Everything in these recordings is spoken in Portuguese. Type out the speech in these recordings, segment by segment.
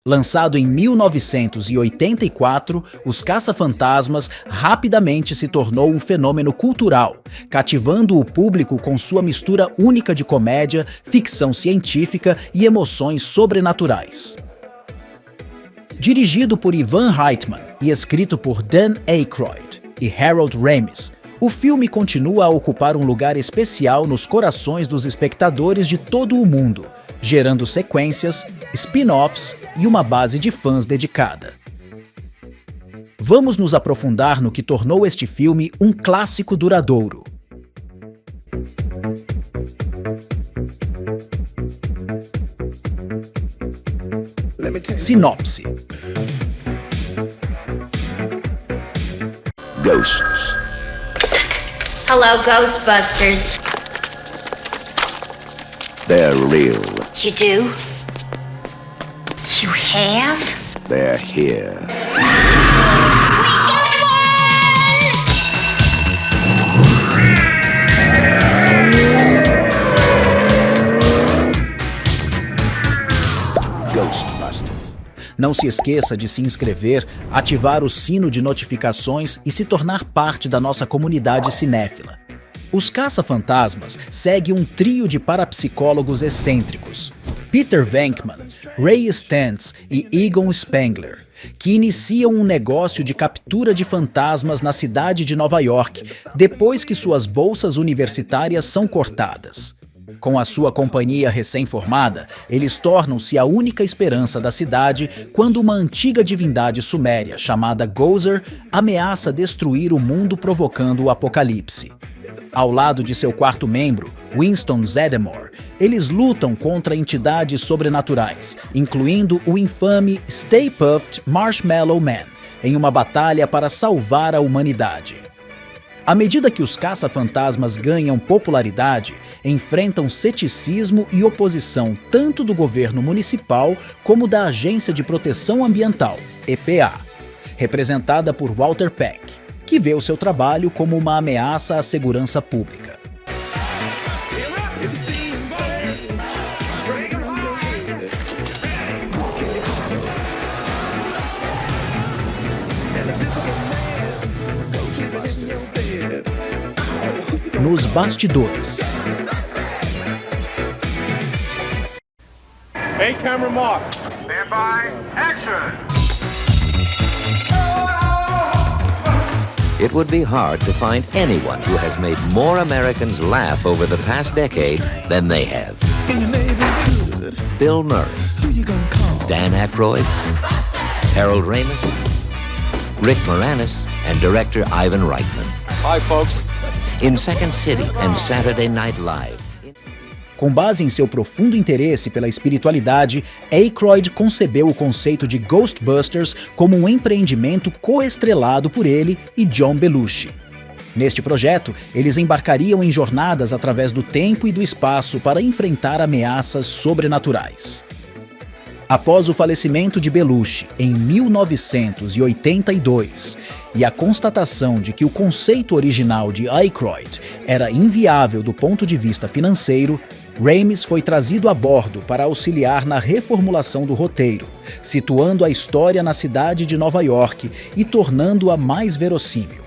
Lançado em 1984, Os Caça-Fantasmas rapidamente se tornou um fenômeno cultural, cativando o público com sua mistura única de comédia, ficção científica e emoções sobrenaturais. Dirigido por Ivan Reitman e escrito por Dan Aykroyd e Harold Ramis, o filme continua a ocupar um lugar especial nos corações dos espectadores de todo o mundo, gerando sequências, spin-offs e uma base de fãs dedicada. Vamos nos aprofundar no que tornou este filme um clássico duradouro. Sinopse. Ghosts. Hello, Ghostbusters. They're real. You do? You have? They're here. Ghostbusters. Não se esqueça de se inscrever, ativar o sino de notificações e se tornar parte da nossa comunidade cinéfila. Os Caça-Fantasmas segue um trio de parapsicólogos excêntricos, Peter Venkman, Ray Stantz e Egon Spengler, que iniciam um negócio de captura de fantasmas na cidade de Nova York depois que suas bolsas universitárias são cortadas. Com a sua companhia recém-formada, eles tornam-se a única esperança da cidade quando uma antiga divindade suméria chamada Gozer ameaça destruir o mundo provocando o apocalipse. Ao lado de seu quarto membro, Winston Zeddemore, eles lutam contra entidades sobrenaturais, incluindo o infame Stay Puft Marshmallow Man, em uma batalha para salvar a humanidade. À medida que os caça-fantasmas ganham popularidade, enfrentam ceticismo e oposição tanto do governo municipal como da Agência de Proteção Ambiental, EPA, representada por Walter Peck, que vê o seu trabalho como uma ameaça à segurança pública. Nos bastidores. Hey, camera mark. Stand by. Action. It would be hard to find anyone who has made more Americans laugh over the past decade than they have. Bill Murray, Dan Aykroyd, Harold Ramis, Rick Moranis, and director Ivan Reitman. Hi, folks. In Second City and Saturday Night Live. Com base em seu profundo interesse pela espiritualidade, Aykroyd concebeu o conceito de Ghostbusters como um empreendimento coestrelado por ele e John Belushi. Neste projeto, eles embarcariam em jornadas através do tempo e do espaço para enfrentar ameaças sobrenaturais. Após o falecimento de Belushi em 1982 e a constatação de que o conceito original de Aykroyd era inviável do ponto de vista financeiro, Ramis foi trazido a bordo para auxiliar na reformulação do roteiro, situando a história na cidade de Nova York e tornando-a mais verossímil.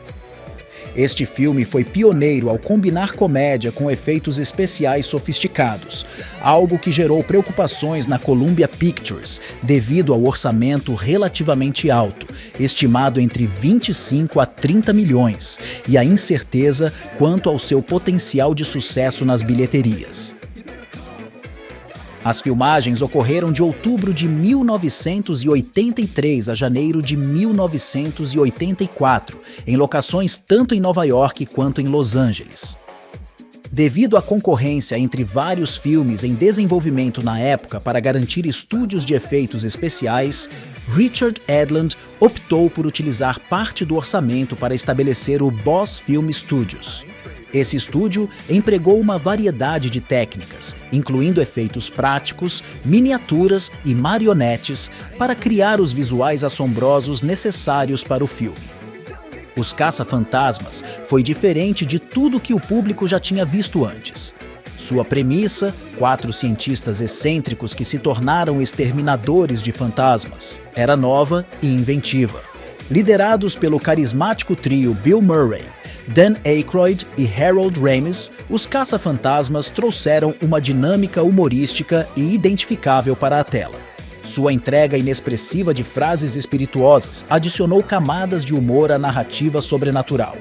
Este filme foi pioneiro ao combinar comédia com efeitos especiais sofisticados, algo que gerou preocupações na Columbia Pictures devido ao orçamento relativamente alto, estimado entre 25 a 30 milhões, e a incerteza quanto ao seu potencial de sucesso nas bilheterias. As filmagens ocorreram de outubro de 1983 a janeiro de 1984, em locações tanto em Nova York quanto em Los Angeles. Devido à concorrência entre vários filmes em desenvolvimento na época para garantir estúdios de efeitos especiais, Richard Edlund optou por utilizar parte do orçamento para estabelecer o Boss Film Studios. Esse estúdio empregou uma variedade de técnicas, incluindo efeitos práticos, miniaturas e marionetes, para criar os visuais assombrosos necessários para o filme. Os Caça-Fantasmas foi diferente de tudo que o público já tinha visto antes. Sua premissa: 4 cientistas excêntricos que se tornaram exterminadores de fantasmas, era nova e inventiva. Liderados pelo carismático trio Bill Murray, Dan Aykroyd e Harold Ramis, os caça-fantasmas trouxeram uma dinâmica humorística e identificável para a tela. Sua entrega inexpressiva de frases espirituosas adicionou camadas de humor à narrativa sobrenatural.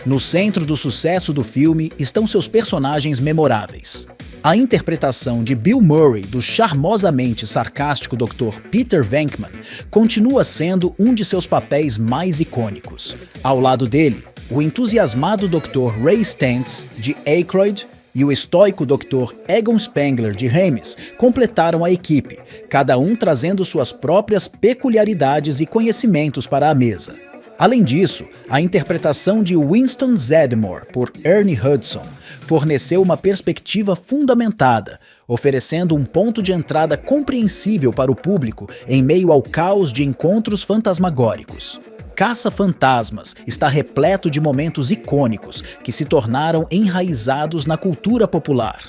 No centro do sucesso do filme estão seus personagens memoráveis. A interpretação de Bill Murray do charmosamente sarcástico Dr. Peter Venkman continua sendo um de seus papéis mais icônicos. Ao lado dele, o entusiasmado Dr. Ray Stantz, de Aykroyd, e o estoico Dr. Egon Spengler, de Ramis, completaram a equipe, cada um trazendo suas próprias peculiaridades e conhecimentos para a mesa. Além disso, a interpretação de Winston Zeddemore por Ernie Hudson forneceu uma perspectiva fundamentada, oferecendo um ponto de entrada compreensível para o público em meio ao caos de encontros fantasmagóricos. Caça-Fantasmas está repleto de momentos icônicos que se tornaram enraizados na cultura popular.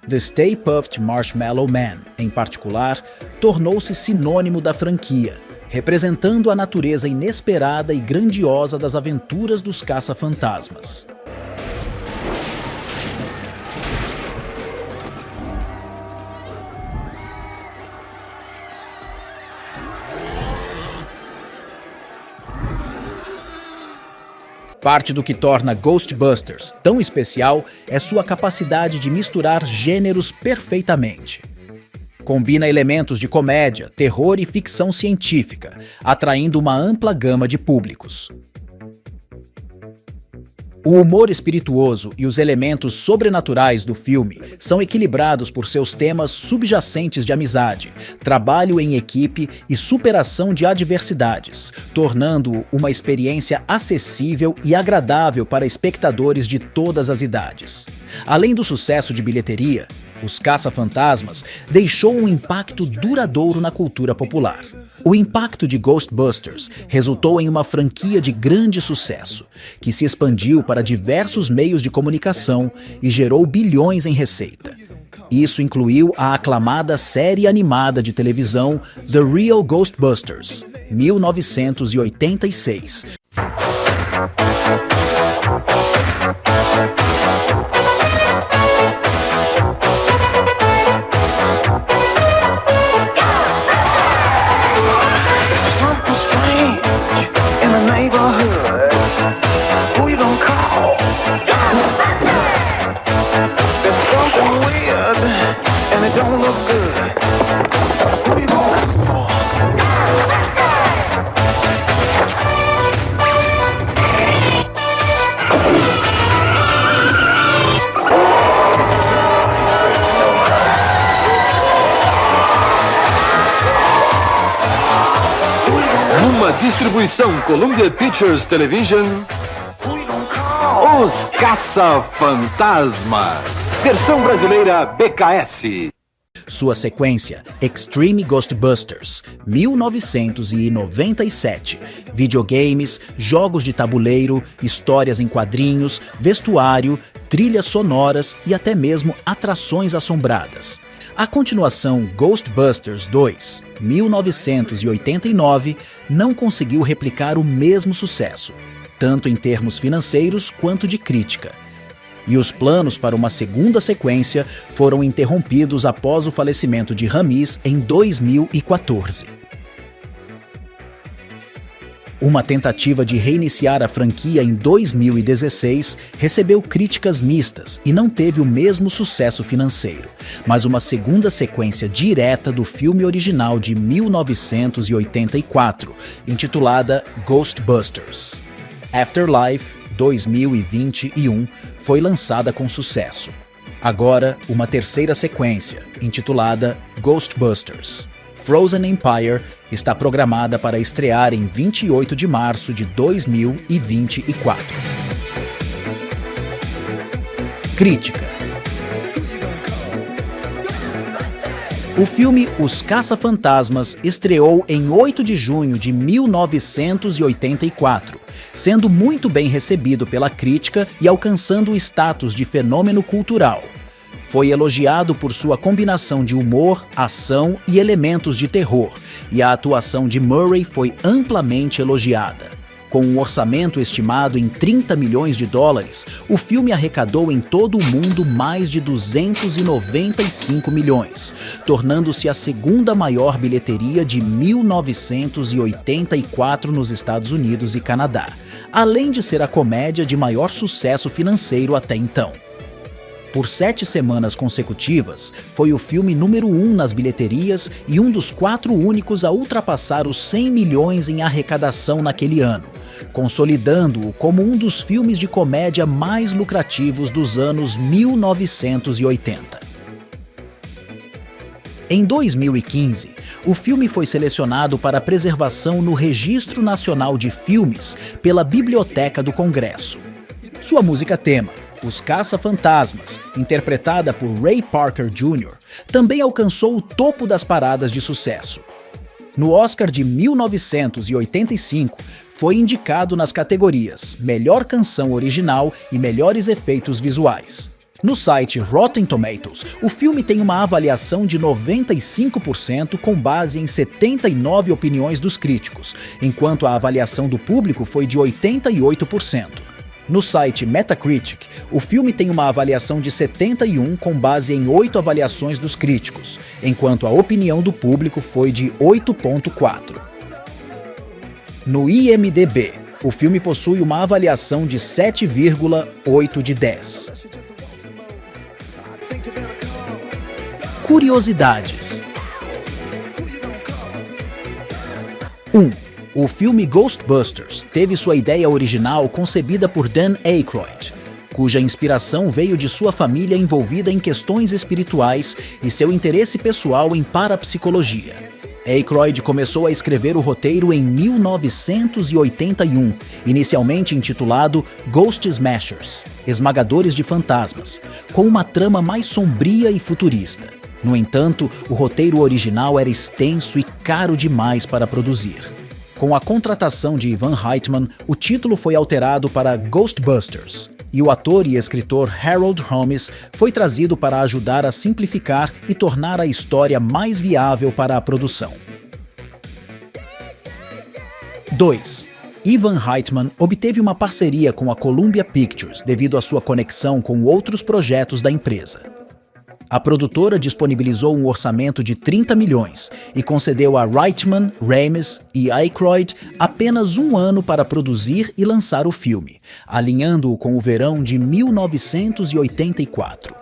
The Stay Puft Marshmallow Man, em particular, tornou-se sinônimo da franquia, representando a natureza inesperada e grandiosa das aventuras dos caça-fantasmas. Parte do que torna Ghostbusters tão especial é sua capacidade de misturar gêneros perfeitamente. Combina elementos de comédia, terror e ficção científica, atraindo uma ampla gama de públicos. O humor espirituoso e os elementos sobrenaturais do filme são equilibrados por seus temas subjacentes de amizade, trabalho em equipe e superação de adversidades, tornando-o uma experiência acessível e agradável para espectadores de todas as idades. Além do sucesso de bilheteria, Os Caça-Fantasmas deixou um impacto duradouro na cultura popular. O impacto de Ghostbusters resultou em uma franquia de grande sucesso, que se expandiu para diversos meios de comunicação e gerou bilhões em receita. Isso incluiu a aclamada série animada de televisão The Real Ghostbusters, 1986. Uma distribuição Columbia Pictures Television, Os Caça-Fantasmas, versão brasileira BKS. Sua sequência, Extreme Ghostbusters, 1997. Videogames, jogos de tabuleiro, histórias em quadrinhos, vestuário, trilhas sonoras e até mesmo atrações assombradas. A continuação Ghostbusters 2, 1989, não conseguiu replicar o mesmo sucesso, tanto em termos financeiros quanto de crítica. E os planos para uma segunda sequência foram interrompidos após o falecimento de Ramis em 2014. Uma tentativa de reiniciar a franquia em 2016 recebeu críticas mistas e não teve o mesmo sucesso financeiro, mas uma segunda sequência direta do filme original de 1984, intitulada Ghostbusters. Afterlife 2021 foi lançada com sucesso. Agora, uma terceira sequência, intitulada Ghostbusters Frozen Empire, está programada para estrear em 28 de março de 2024. Crítica. O filme Os Caça-Fantasmas estreou em 8 de junho de 1984, sendo muito bem recebido pela crítica e alcançando o status de fenômeno cultural. Foi elogiado por sua combinação de humor, ação e elementos de terror, e a atuação de Murray foi amplamente elogiada. Com um orçamento estimado em 30 milhões de dólares, o filme arrecadou em todo o mundo mais de 295 milhões, tornando-se a segunda maior bilheteria de 1984 nos Estados Unidos e Canadá, além de ser a comédia de maior sucesso financeiro até então. Por 7 semanas consecutivas, foi o filme número 1 nas bilheterias e um dos 4 únicos a ultrapassar os 100 milhões em arrecadação naquele ano, consolidando-o como um dos filmes de comédia mais lucrativos dos anos 1980. Em 2015, o filme foi selecionado para preservação no Registro Nacional de Filmes pela Biblioteca do Congresso. Sua música tema, Os Caça-Fantasmas, interpretada por Ray Parker Jr., também alcançou o topo das paradas de sucesso. No Oscar de 1985, foi indicado nas categorias Melhor Canção Original e Melhores Efeitos Visuais. No site Rotten Tomatoes, o filme tem uma avaliação de 95% com base em 79 opiniões dos críticos, enquanto a avaliação do público foi de 88%. No site Metacritic, o filme tem uma avaliação de 71 com base em 8 avaliações dos críticos, enquanto a opinião do público foi de 8.4. No IMDb, o filme possui uma avaliação de 7,8 de 10. Curiosidades. 1. O filme Ghostbusters teve sua ideia original concebida por Dan Aykroyd, cuja inspiração veio de sua família envolvida em questões espirituais e seu interesse pessoal em parapsicologia. Aykroyd começou a escrever o roteiro em 1981, inicialmente intitulado Ghost Smashers, Esmagadores de Fantasmas, com uma trama mais sombria e futurista. No entanto, o roteiro original era extenso e caro demais para produzir. Com a contratação de Ivan Reitman, o título foi alterado para Ghostbusters, e o ator e escritor Harold Ramis foi trazido para ajudar a simplificar e tornar a história mais viável para a produção. 2. Ivan Reitman obteve uma parceria com a Columbia Pictures devido à sua conexão com outros projetos da empresa. A produtora disponibilizou um orçamento de 30 milhões e concedeu a Reitman, Ramis e Aykroyd apenas 1 ano para produzir e lançar o filme, alinhando-o com o verão de 1984.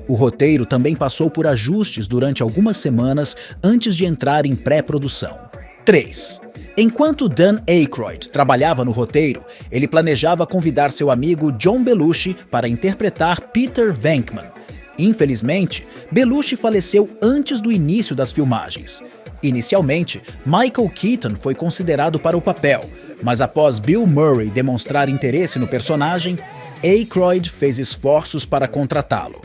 O roteiro também passou por ajustes durante algumas semanas antes de entrar em pré-produção. 3. Enquanto Dan Aykroyd trabalhava no roteiro, ele planejava convidar seu amigo John Belushi para interpretar Peter Venkman. Infelizmente, Belushi faleceu antes do início das filmagens. Inicialmente, Michael Keaton foi considerado para o papel, mas após Bill Murray demonstrar interesse no personagem, Aykroyd fez esforços para contratá-lo.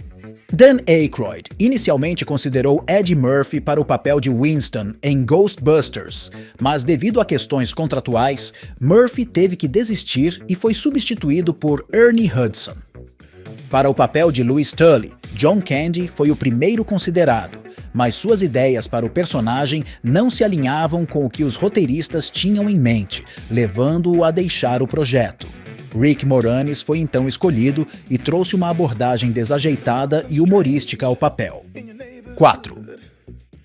Dan Aykroyd inicialmente considerou Eddie Murphy para o papel de Winston em Ghostbusters, mas devido a questões contratuais, Murphy teve que desistir e foi substituído por Ernie Hudson. Para o papel de Louis Tully, John Candy foi o primeiro considerado, mas suas ideias para o personagem não se alinhavam com o que os roteiristas tinham em mente, levando-o a deixar o projeto. Rick Moranis foi então escolhido e trouxe uma abordagem desajeitada e humorística ao papel. 4.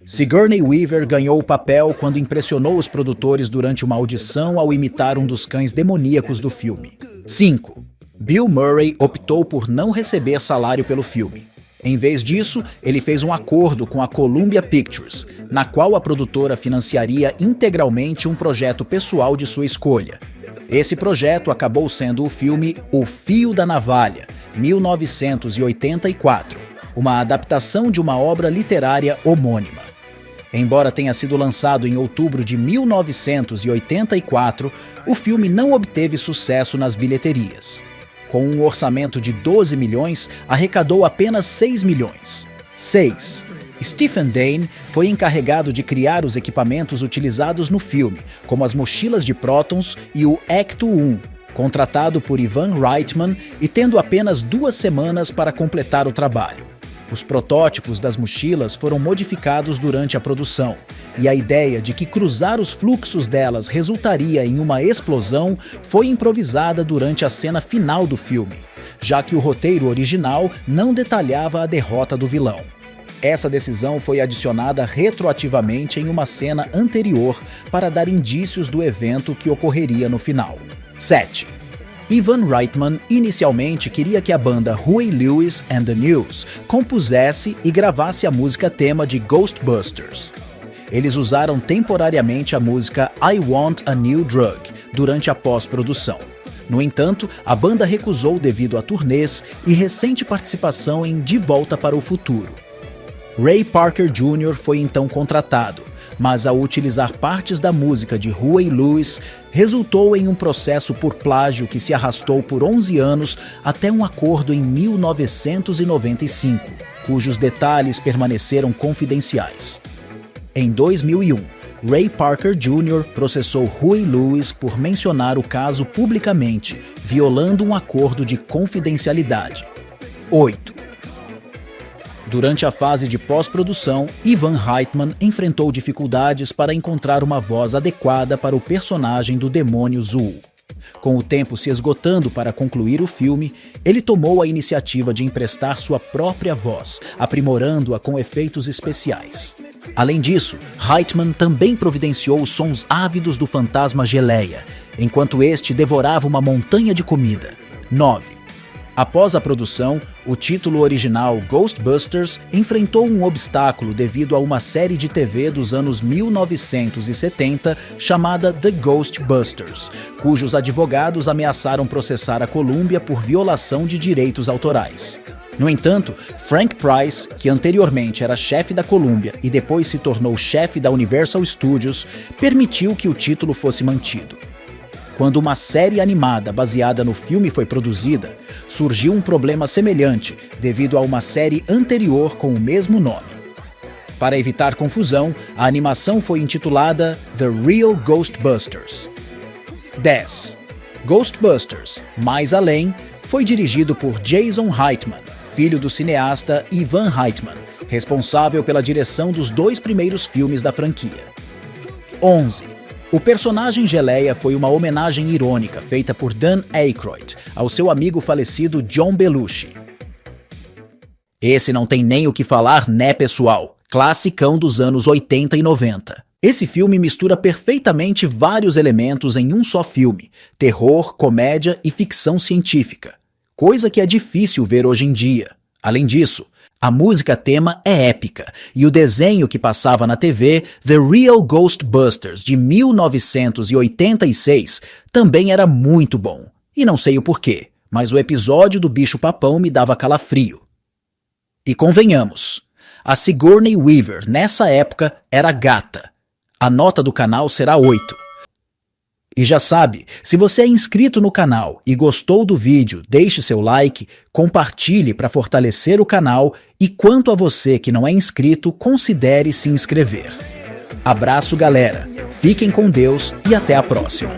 Sigourney Weaver ganhou o papel quando impressionou os produtores durante uma audição ao imitar um dos cães demoníacos do filme. 5. Bill Murray optou por não receber salário pelo filme. Em vez disso, ele fez um acordo com a Columbia Pictures, na qual a produtora financiaria integralmente um projeto pessoal de sua escolha. Esse projeto acabou sendo o filme O Fio da Navalha, 1984, uma adaptação de uma obra literária homônima. Embora tenha sido lançado em outubro de 1984, o filme não obteve sucesso nas bilheterias. Com um orçamento de 12 milhões, arrecadou apenas 6 milhões. 6. Stephen Dane foi encarregado de criar os equipamentos utilizados no filme, como as mochilas de prótons e o Ecto-1, contratado por Ivan Reitman e tendo apenas 2 semanas para completar o trabalho. Os protótipos das mochilas foram modificados durante a produção, e a ideia de que cruzar os fluxos delas resultaria em uma explosão foi improvisada durante a cena final do filme, já que o roteiro original não detalhava a derrota do vilão. Essa decisão foi adicionada retroativamente em uma cena anterior para dar indícios do evento que ocorreria no final. 7. Ivan Reitman inicialmente queria que a banda Huey Lewis and the News compusesse e gravasse a música tema de Ghostbusters. Eles usaram temporariamente a música I Want a New Drug durante a pós-produção. No entanto, a banda recusou devido a turnês e recente participação em De Volta para o Futuro. Ray Parker Jr. foi então contratado, mas ao utilizar partes da música de Huey Lewis, resultou em um processo por plágio que se arrastou por 11 anos até um acordo em 1995, cujos detalhes permaneceram confidenciais. Em 2001, Ray Parker Jr. processou Huey Lewis por mencionar o caso publicamente, violando um acordo de confidencialidade. 8. Durante a fase de pós-produção, Ivan Reitman enfrentou dificuldades para encontrar uma voz adequada para o personagem do demônio Zuul. Com o tempo se esgotando para concluir o filme, ele tomou a iniciativa de emprestar sua própria voz, aprimorando-a com efeitos especiais. Além disso, Reitman também providenciou os sons ávidos do fantasma Geleia, enquanto este devorava uma montanha de comida. 9. Após a produção, o título original Ghostbusters enfrentou um obstáculo devido a uma série de TV dos anos 1970 chamada The Ghostbusters, cujos advogados ameaçaram processar a Columbia por violação de direitos autorais. No entanto, Frank Price, que anteriormente era chefe da Columbia e depois se tornou chefe da Universal Studios, permitiu que o título fosse mantido. Quando uma série animada baseada no filme foi produzida, surgiu um problema semelhante devido a uma série anterior com o mesmo nome. Para evitar confusão, a animação foi intitulada The Real Ghostbusters. 10. Ghostbusters, Mais Além, foi dirigido por Jason Reitman, filho do cineasta Ivan Reitman, responsável pela direção dos 2 primeiros filmes da franquia. 11. O personagem Geleia foi uma homenagem irônica feita por Dan Aykroyd ao seu amigo falecido John Belushi. Esse não tem nem o que falar, né, pessoal? Classicão dos anos 80 e 90. Esse filme mistura perfeitamente vários elementos em um só filme: terror, comédia e ficção científica. Coisa que é difícil ver hoje em dia. Além disso, a música tema é épica, e o desenho que passava na TV, The Real Ghostbusters, de 1986, também era muito bom. E não sei o porquê, mas o episódio do bicho-papão me dava calafrio. E convenhamos, a Sigourney Weaver, nessa época, era gata. A nota do canal será 8. E já sabe, se você é inscrito no canal e gostou do vídeo, deixe seu like, compartilhe para fortalecer o canal e quanto a você que não é inscrito, considere se inscrever. Abraço, galera, fiquem com Deus e até a próxima.